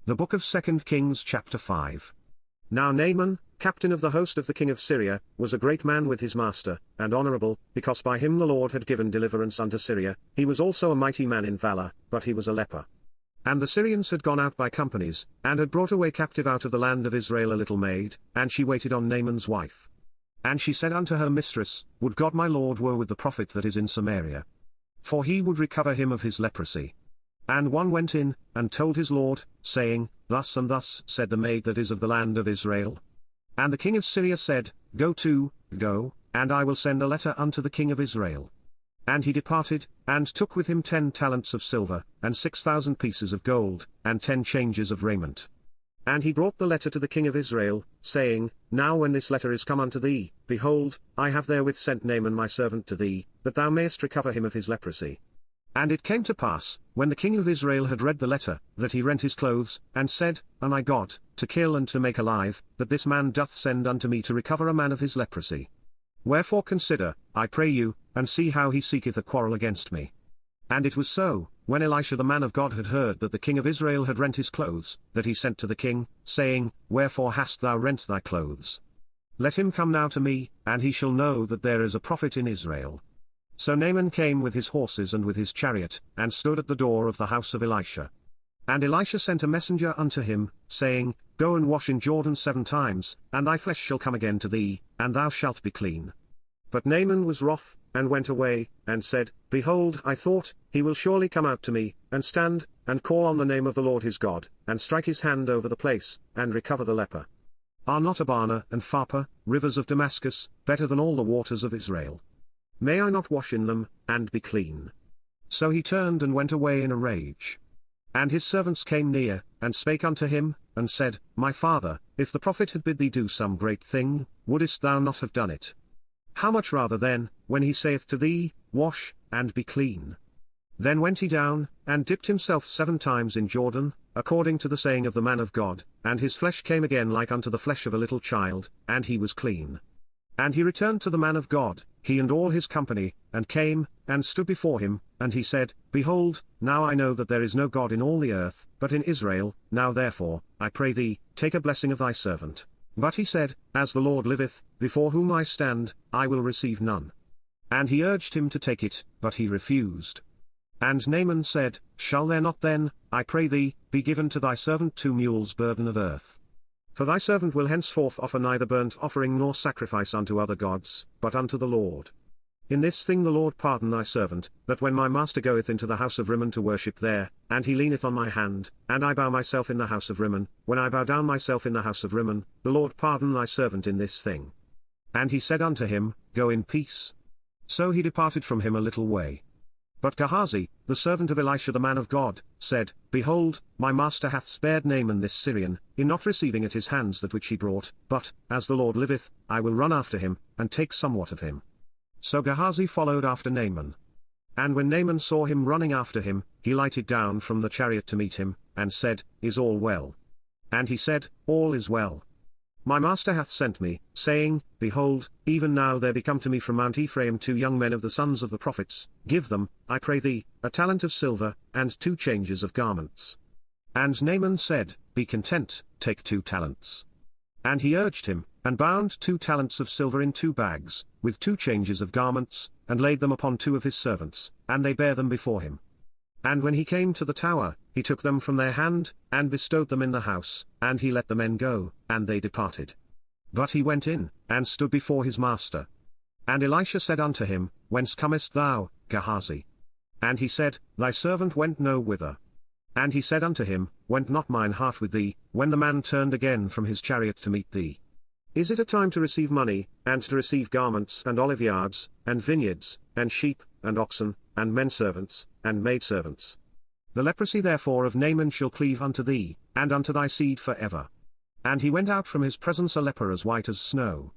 The Book of 2 Kings chapter 5. Now Naaman, captain of the host of the king of Syria, was a great man with his master, and honorable, because by him the Lord had given deliverance unto Syria. He was also a mighty man in valor, but he was a leper. And the Syrians had gone out by companies, and had brought away captive out of the land of Israel a little maid, and she waited on Naaman's wife. And she said unto her mistress, Would God my Lord were with the prophet that is in Samaria! For he would recover him of his leprosy. And one went in, and told his lord, saying, Thus and thus said the maid that is of the land of Israel. And the king of Syria said, Go, and I will send a letter unto the king of Israel. And he departed, and took with him 10 talents of silver, and 6,000 pieces of gold, and 10 changes of raiment. And he brought the letter to the king of Israel, saying, Now when this letter is come unto thee, behold, I have therewith sent Naaman my servant to thee, that thou mayest recover him of his leprosy. And it came to pass, when the king of Israel had read the letter, that he rent his clothes, and said, Am I God, to kill and to make alive, that this man doth send unto me to recover a man of his leprosy? Wherefore consider, I pray you, and see how he seeketh a quarrel against me. And it was so, when Elisha the man of God had heard that the king of Israel had rent his clothes, that he sent to the king, saying, Wherefore hast thou rent thy clothes? Let him come now to me, and he shall know that there is a prophet in Israel. So Naaman came with his horses and with his chariot, and stood at the door of the house of Elisha. And Elisha sent a messenger unto him, saying, Go and wash in Jordan 7 times, and thy flesh shall come again to thee, and thou shalt be clean. But Naaman was wroth, and went away, and said, Behold, I thought, he will surely come out to me, and stand, and call on the name of the Lord his God, and strike his hand over the place, and recover the leper. Are not Abana and Pharpar, rivers of Damascus, better than all the waters of Israel? May I not wash in them, and be clean? So he turned and went away in a rage. And his servants came near, and spake unto him, and said, My father, if the prophet had bid thee do some great thing, wouldest thou not have done it? How much rather then, when he saith to thee, Wash, and be clean? Then went he down, and dipped himself 7 times in Jordan, according to the saying of the man of God, and his flesh came again like unto the flesh of a little child, and he was clean. And he returned to the man of God, he and all his company, and came, and stood before him, and he said, Behold, now I know that there is no God in all the earth, but in Israel. Now therefore, I pray thee, take a blessing of thy servant. But he said, As the Lord liveth, before whom I stand, I will receive none. And he urged him to take it, but he refused. And Naaman said, Shall there not then, I pray thee, be given to thy servant 2 mules burden of earth? For thy servant will henceforth offer neither burnt offering nor sacrifice unto other gods, but unto the Lord. In this thing the Lord pardon thy servant, that when my master goeth into the house of Rimmon to worship there, and he leaneth on my hand, and I bow myself in the house of Rimmon, when I bow down myself in the house of Rimmon, the Lord pardon thy servant in this thing. And he said unto him, Go in peace. So he departed from him a little way. But Gehazi, the servant of Elisha the man of God, said, Behold, my master hath spared Naaman this Syrian, in not receiving at his hands that which he brought, but, as the Lord liveth, I will run after him, and take somewhat of him. So Gehazi followed after Naaman. And when Naaman saw him running after him, he lighted down from the chariot to meet him, and said, Is all well? And he said, All is well. My master hath sent me, saying, Behold, even now there be come to me from Mount Ephraim 2 young men of the sons of the prophets, give them, I pray thee, a talent of silver, and 2 changes of garments. And Naaman said, Be content, take 2 talents. And he urged him, and bound 2 talents of silver in 2 bags, with 2 changes of garments, and laid them upon 2 of his servants, and they bare them before him. And when he came to the tower, he took them from their hand, and bestowed them in the house, and he let the men go, and they departed. But he went in, and stood before his master. And Elisha said unto him, Whence comest thou, Gehazi? And he said, Thy servant went no whither. And he said unto him, Went not mine heart with thee, when the man turned again from his chariot to meet thee? Is it a time to receive money, and to receive garments, and oliveyards, and vineyards, and sheep, and oxen, and menservants, and maidservants? The leprosy therefore of Naaman shall cleave unto thee, and unto thy seed for ever. And he went out from his presence a leper as white as snow.